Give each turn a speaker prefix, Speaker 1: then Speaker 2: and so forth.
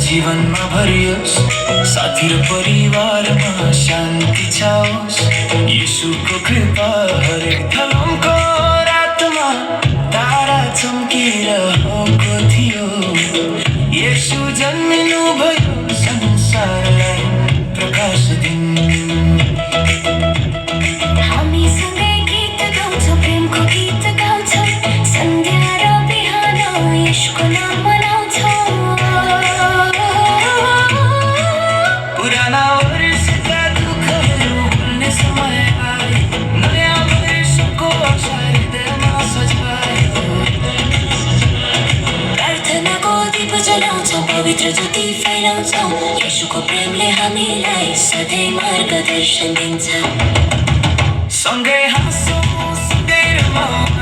Speaker 1: जीवनमा भरियोस्, साथी र परिवारमा शान्ति छाओस्। येशूको कृपा हरेक थलोको रातमा तारा चम्किरहेको थियो। येशू जन्मिनु भयो संसारलाई प्रकाश दिनु।
Speaker 2: हामी सँगै गीत गाउँछौँ, प्रेमको गीत गाउँछौँ, सन्ध्या र बिहान येशूको नाम मनाउँछौँ।
Speaker 1: पुराना वर्षका दुःखहरू भुल्ने समय आयो, नयाँ वर्षको आशा हृदयमा सजायो।
Speaker 2: प्रार्थनाको दीप जलाउँछौँ, पवित्र ज्योति फैलाउँछौँ, येशूको प्रेमले हामीलाई सधैँ मार्गदर्शन दिन्छ।
Speaker 1: सँगै हाँसौँ, सँगै रमाउँ,